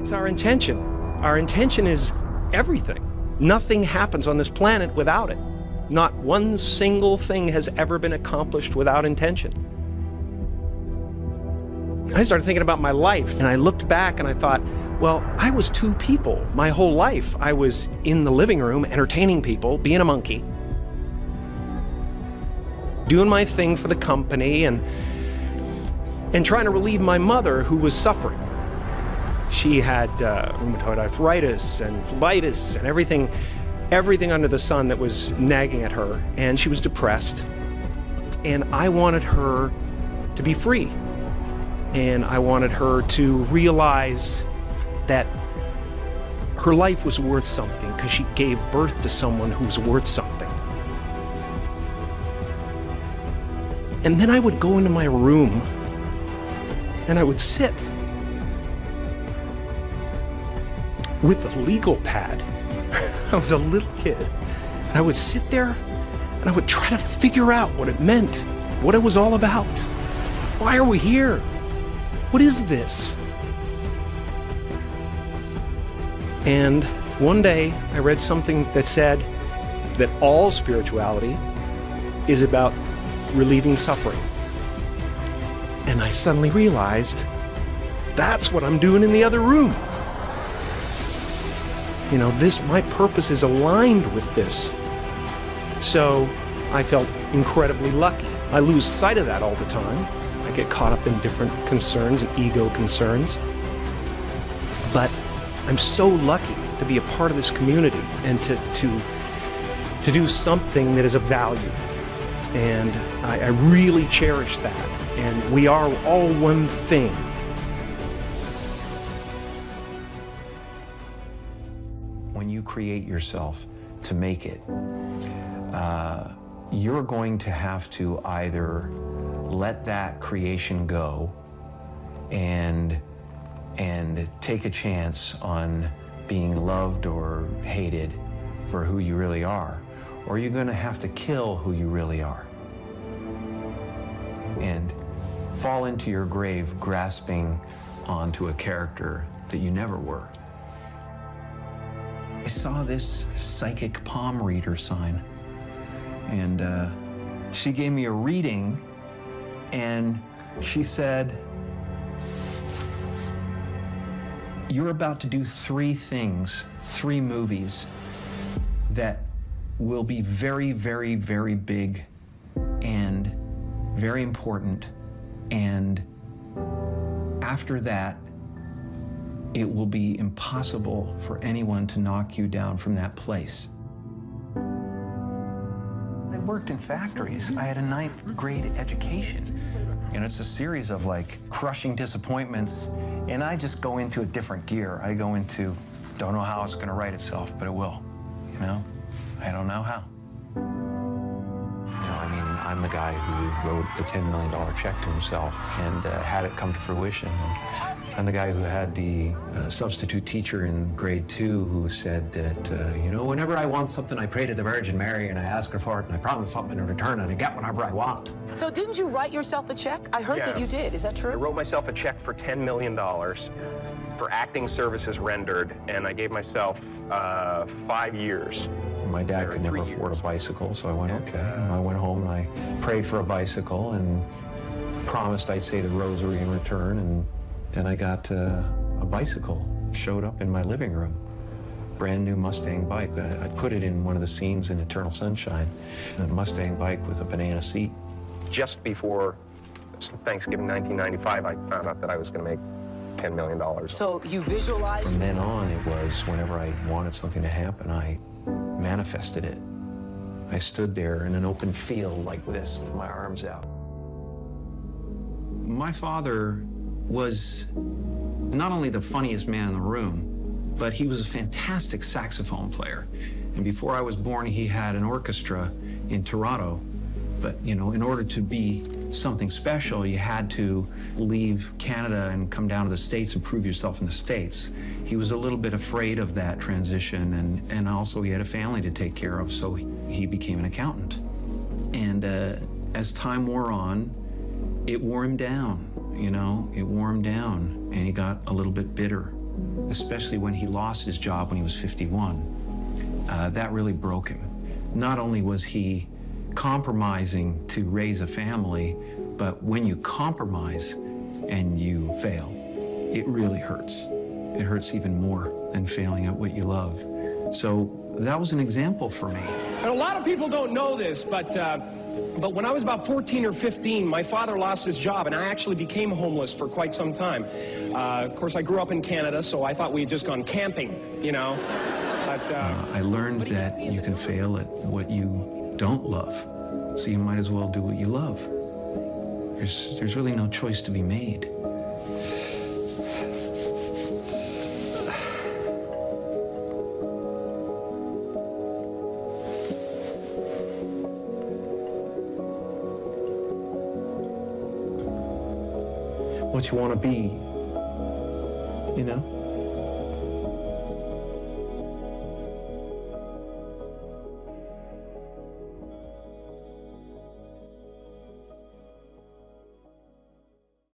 It's our intention. Our intention is everything. Nothing happens on this planet without it. Not one single thing has ever been accomplished without intention. I started thinking about my life, and I looked back and I thought, well, I was two people my whole life. I was in the living room entertaining people, being a monkey, doing my thing for the company, and trying to relieve my mother, who was suffering. She had rheumatoid arthritis and phlebitis and everything under the sun that was nagging at her, and she was depressed. And I wanted her to be free. And I wanted her to realize that her life was worth something because she gave birth to someone who was worth something. And then I would go into my room and I would sit with a legal pad. I was a little kid. And I would sit there and I would try to figure out what it meant, what it was all about. Why are we here? What is this? And one day I read something that said that all spirituality is about relieving suffering. And I suddenly realized that's what I'm doing in the other room. You know, my purpose is aligned with this. So I felt incredibly lucky. I lose sight of that all the time. I get caught up in different concerns and ego concerns. But I'm so lucky to be a part of this community and to do something that is of value. And I really cherish that. And we are all one thing. When you create yourself to make it, you're going to have to either let that creation go and take a chance on being loved or hated for who you really are, or you're going to have to kill who you really are and fall into your grave grasping onto a character that you never were. I saw this psychic palm reader sign, and she gave me a reading, and she said, you're about to do 3 things, 3 movies that will be very, very, very big and very important, and after that, it will be impossible for anyone to knock you down from that place. I worked in factories. I had a 9th grade education. You know, it's a series of like crushing disappointments, and I just go into a different gear. I go into, don't know how it's gonna write itself, but it will, you know? I don't know how. You know, I mean, I'm the guy who wrote the $10 million check to himself and had it come to fruition. I'm the guy who had the substitute teacher in grade 2 who said that, you know, whenever I want something, I pray to the Virgin Mary and I ask her for it and I promise something in return and I get whatever I want. So didn't you write yourself a check? I heard that you did. Is that true? I wrote myself a check for $10 million for acting services rendered, and I gave myself 5 years. My dad could never afford a bicycle, so I went, okay. And I went home and I prayed for a bicycle and promised I'd say the rosary in return, and then I got a bicycle, showed up in my living room. Brand new Mustang bike. I put it in one of the scenes in Eternal Sunshine. A Mustang bike with a banana seat. Just before Thanksgiving 1995, I found out that I was going to make $10 million. So you visualized? From then on, it was whenever I wanted something to happen, I manifested it. I stood there in an open field like this with my arms out. My father was not only the funniest man in the room, but he was a fantastic saxophone player. And before I was born, he had an orchestra in Toronto. But, you know, in order to be something special, you had to leave Canada and come down to the States and prove yourself in the States. He was a little bit afraid of that transition, and also he had a family to take care of, so he became an accountant. And as time wore on, it wore him down, you know, it wore him down, and he got a little bit bitter. especially when he lost his job when he was 51. That really broke him. Not only was he compromising to raise a family, but when you compromise and you fail, it really hurts. It hurts even more than failing at what you love. So that was an example for me. And a lot of people don't know this, but when I was about 14 or 15, my father lost his job, and I actually became homeless for quite some time. Of course, I grew up in Canada, so I thought we had just gone camping, you know. But I learned that you can fail at what you don't love, so you might as well do what you love. There's really no choice to be made. What you want to be, you know?